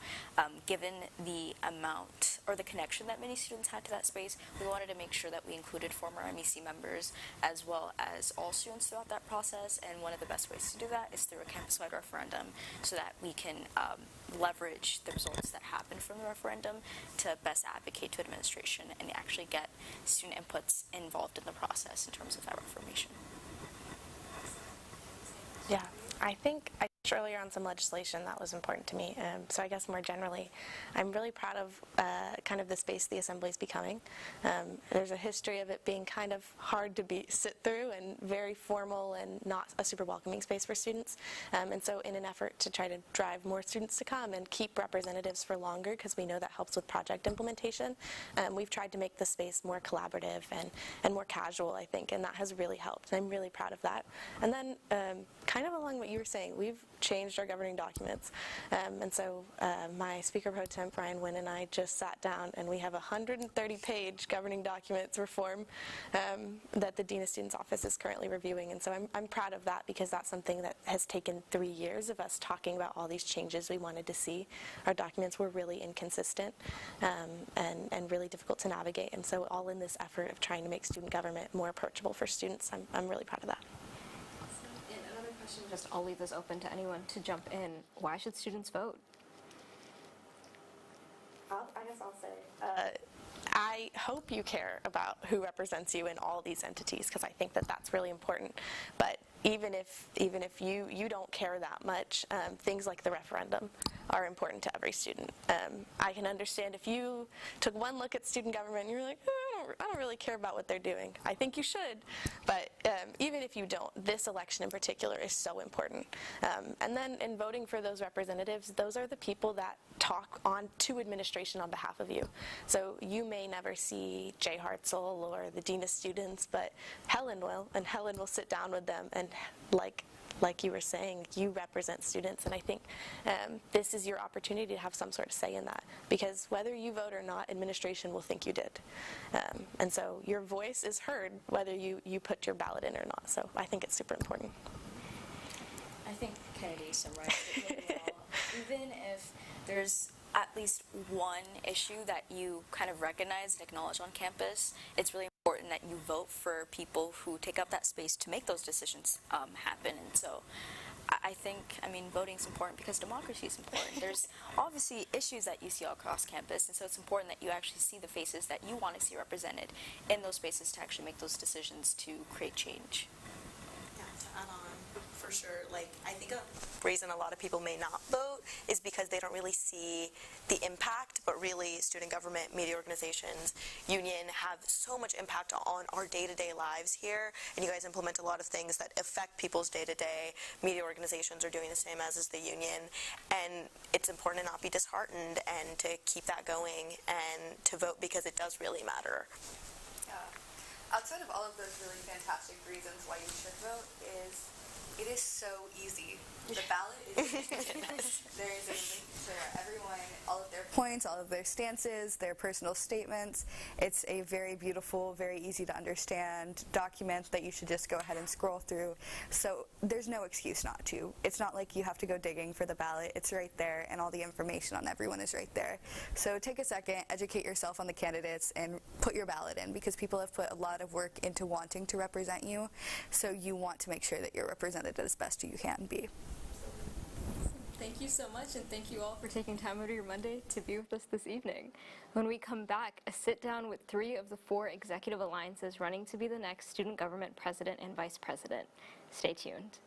J: Given the amount or the connection that many students had to that space, we wanted to make sure that we included former MEC members as well as all students throughout that process, and one of the best ways to do that is through a campus-wide referendum so that we can leverage the results that happen from the referendum to best advocate to administration and actually get student inputs involved in the process in terms of that reformation.
I: Yeah, I think I touched earlier on some legislation that was important to me. So I guess more generally, I'm really proud of kind of the space the Assembly is becoming. There's a history of it being kind of hard to sit through and very formal and not a super welcoming space for students. And so in an effort to try to drive more students to come and keep representatives for longer, because we know that helps with project implementation, we've tried to make the space more collaborative and more casual, I think, and that has really helped. And I'm really proud of that. And then kind of along what you were saying, we've changed our governing documents. And so my Speaker Pro Tem, Brian Wynn, and I just sat down and we have a 130-page governing documents reform that the Dean of Students Office is currently reviewing. And so I'm proud of that because that's something that has taken 3 years of us talking about all these changes we wanted to see. Our documents were really inconsistent and really difficult to navigate. And so all in this effort of trying to make student government more approachable for students, I'm really proud of that.
H: Just I'll leave this open to anyone to jump in. Why should students vote?
I: I guess I'll say, I hope you care about who represents you in all these entities, because I think that that's really important. But even if you don't care that much, things like the referendum are important to every student. I can understand if you took one look at student government and you're like, I don't really care about what they're doing. I think you should, but even if you don't, this election in particular is so important. And then in voting for those representatives, those are the people that talk on to administration on behalf of you. So you may never see Jay Hartzell or the Dean of Students, but Helen will, and Helen will sit down with them and like you were saying, you represent students, and I think this is your opportunity to have some sort of say in that, because whether you vote or not, administration will think you did. And so your voice is heard whether you put your ballot in or not, so I think it's super important.
J: I think Kennedy summarized it really well. Even if there's at least one issue that you kind of recognize and acknowledge on campus, it's really important that you vote for people who take up that space to make those decisions happen. And so I think, voting is important because democracy is important. There's obviously issues that you see all across campus, and so it's important that you actually see the faces that you want to see represented in those spaces to actually make those decisions to create change.
K: Yeah, to add on, for sure, I think a reason a lot of people may not vote is because they don't really see the impact, but really student government, media organizations, union have so much impact on our day-to-day lives here, and you guys implement a lot of things that affect people's day-to-day. Media organizations are doing the same as is the union, and it's important to not be disheartened and to keep that going and to vote because it does really matter.
L: Outside of all of those really fantastic reasons why you should vote, it is so easy. The ballot is there is a link to share everyone, all of their points, all of their stances, their personal statements. It's a very beautiful, very easy to understand document that you should just go ahead and scroll through. So there's no excuse not to. It's not like you have to go digging for the ballot. It's right there, and all the information on everyone is right there. So take a second, educate yourself on the candidates, and put your ballot in, because people have put a lot of work into wanting to represent you. So you want to make sure that you're represented as best you can be.
H: Thank you so much, and thank you all for taking time out of your Monday to be with us this evening. When we come back, a sit-down with 3 of the 4 executive alliances running to be the next student government president and vice president. Stay tuned.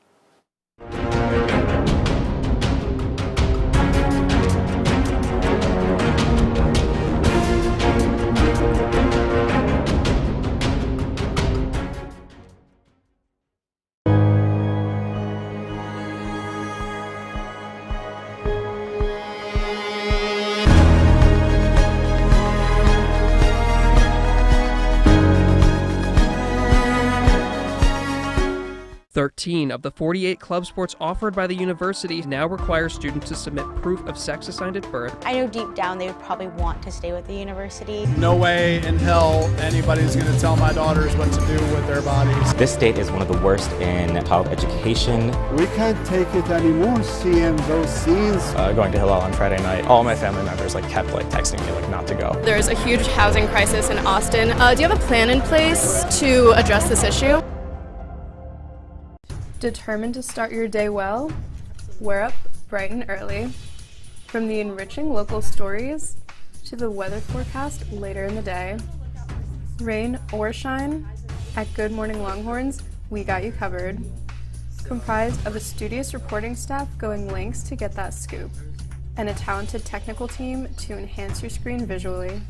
A: "13 of the 48 club sports offered by the university now require students to submit proof of sex assigned at birth."
B: I know deep down they would probably want to stay with the university.
C: No way in hell anybody's going to tell my daughters what to do with their bodies.
D: This state is one of the worst in child education.
E: We can't take it anymore, seeing those scenes.
F: Going to Hillel on Friday night, all my family members kept texting me not to go.
G: There's a huge housing crisis in Austin. Do you have a plan in place to address this issue? Determined to start your day well? We're up bright and early. From the enriching local stories to the weather forecast later in the day. Rain or shine, at Good Morning Longhorns, we got you covered. Comprised of a studious reporting staff going lengths to get that scoop, and a talented technical team to enhance your screen visually.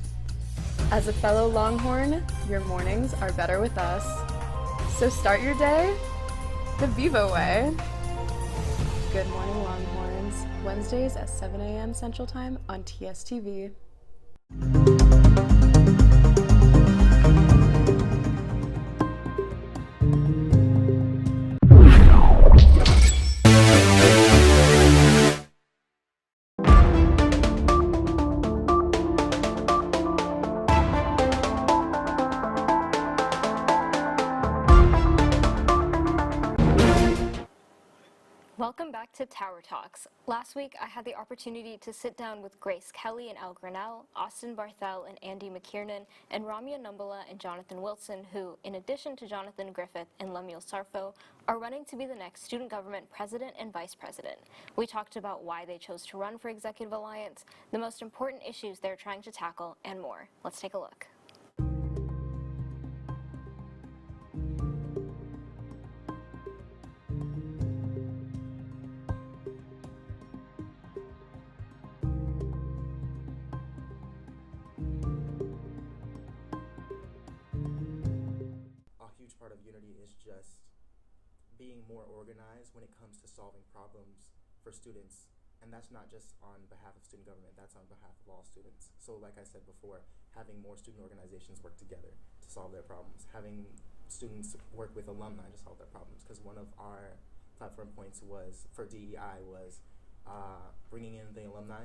G: As a fellow Longhorn, your mornings are better with us. So start your day the Vivo way. Good Morning Longhorns, Wednesdays at 7 a.m. Central Time on TSTV.
H: Welcome back to Tower Talks. Last week, I had the opportunity to sit down with Grace Kelly and Al Grinnell, Austin Barthel and Andy McKiernan, and Ramya Numbala and Jonathan Wilson, who, in addition to Jonathan Griffith and Lemuel Sarfo, are running to be the next student government president and vice president. We talked about why they chose to run for Executive Alliance, the most important issues they're trying to tackle, and more. Let's take a look.
M: Part of Unity is just being more organized when it comes to solving problems for students, and that's not just on behalf of student government, that's on behalf of all students. So like I said before, having more student organizations work together to solve their problems, having students work with alumni to solve their problems, because one of our platform points was for DEI was bringing in the Alumni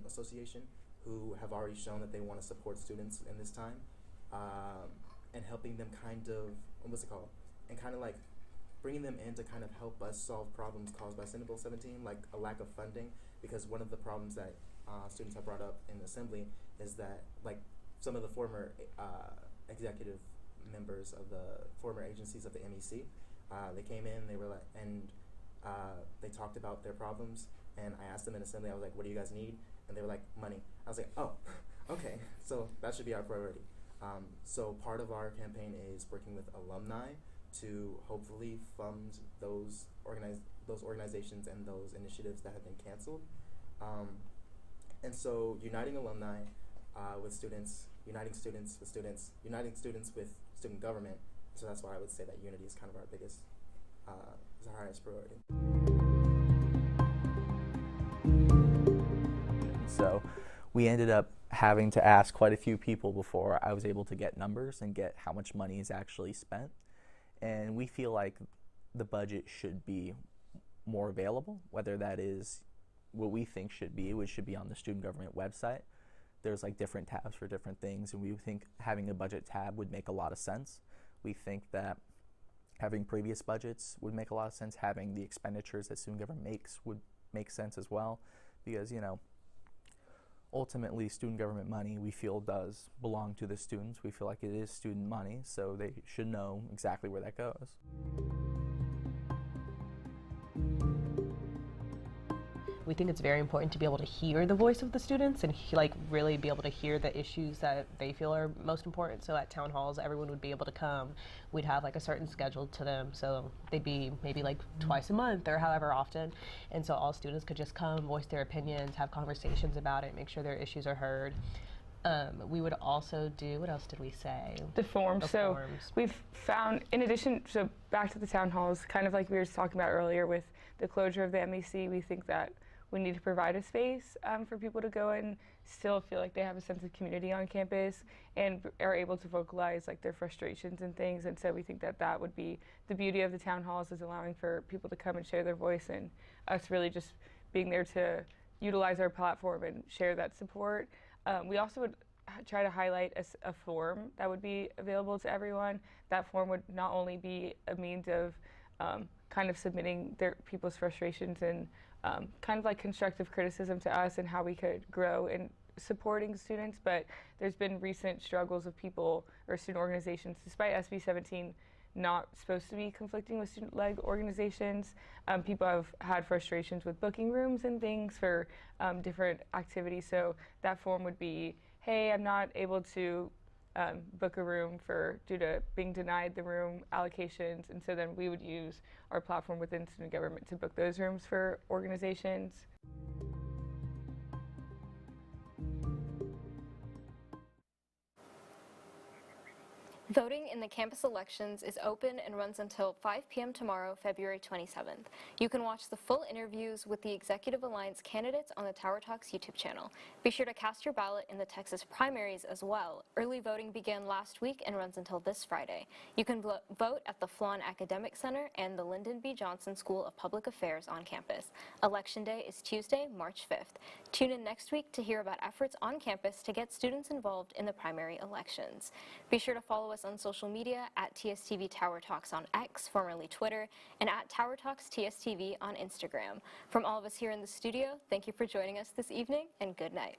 M: Association, who have already shown that they want to support students in this time, and helping them bringing them in to kind of help us solve problems caused by Senate Bill 17, like a lack of funding, because one of the problems that students have brought up in the Assembly is that some of the former executive members of the former agencies of the MEC, they came in, they talked about their problems, and I asked them in Assembly, I was like, what do you guys need? And they were like, money. I was like, oh, okay, so that should be our priority. So part of our campaign is working with alumni to hopefully fund those organizations and those initiatives that have been canceled. And so uniting alumni with students, uniting students with students, uniting students with student government. So that's why I would say that unity is kind of our biggest, is our highest priority.
N: So we ended up having to ask quite a few people before I was able to get numbers and get how much money is actually spent. And we feel like the budget should be more available, whether that is what we think should be, which should be on the student government website. There's like different tabs for different things, and we think having a budget tab would make a lot of sense. We think that having previous budgets would make a lot of sense. Having the expenditures that student government makes would make sense as well, because, you know, ultimately student government money we feel does belong to the students. We feel like it is student money, so they should know exactly where that goes.
O: We think it's very important to be able to hear the voice of the students and really be able to hear the issues that they feel are most important. So at town halls, everyone would be able to come. We'd have like a certain schedule to them, so they'd be maybe like twice a month or however often. And so all students could just come, voice their opinions, have conversations about it, make sure their issues are heard. We would also do, what else did we say?
P: The forms. So we've found, in addition, so back to the town halls, kind of like we were talking about earlier with the closure of the MEC, we think that we need to provide a space for people to go and still feel like they have a sense of community on campus and are able to vocalize like their frustrations and things. And so we think that that would be the beauty of the town halls, is allowing for people to come and share their voice, and us really just being there to utilize our platform and share that support. We also would try to highlight a form that would be available to everyone. That form would not only be a means of kind of submitting people's frustrations and kind of like constructive criticism to us and how we could grow in supporting students, but there's been recent struggles of people or student organizations, despite SB 17 not supposed to be conflicting with student-led organizations. People have had frustrations with booking rooms and things for different activities, so that form would be, hey, I'm not able to book a room due to being denied the room allocations, and so then we would use our platform within student government to book those rooms for organizations.
H: Voting in the campus elections is open and runs until 5 p.m. tomorrow, February 27th. You can watch the full interviews with the Executive Alliance candidates on the Tower Talks YouTube channel. Be sure to cast your ballot in the Texas primaries as well. Early voting began last week and runs until this Friday. You can vote at the Flan Academic Center and the Lyndon B. Johnson School of Public Affairs on campus. Election Day is Tuesday, March 5th. Tune in next week to hear about efforts on campus to get students involved in the primary elections. Be sure to follow us on social media at TSTV Tower Talks on X, formerly Twitter, and at Tower Talks TSTV on Instagram. From all of us here in the studio, thank you for joining us this evening, and good night.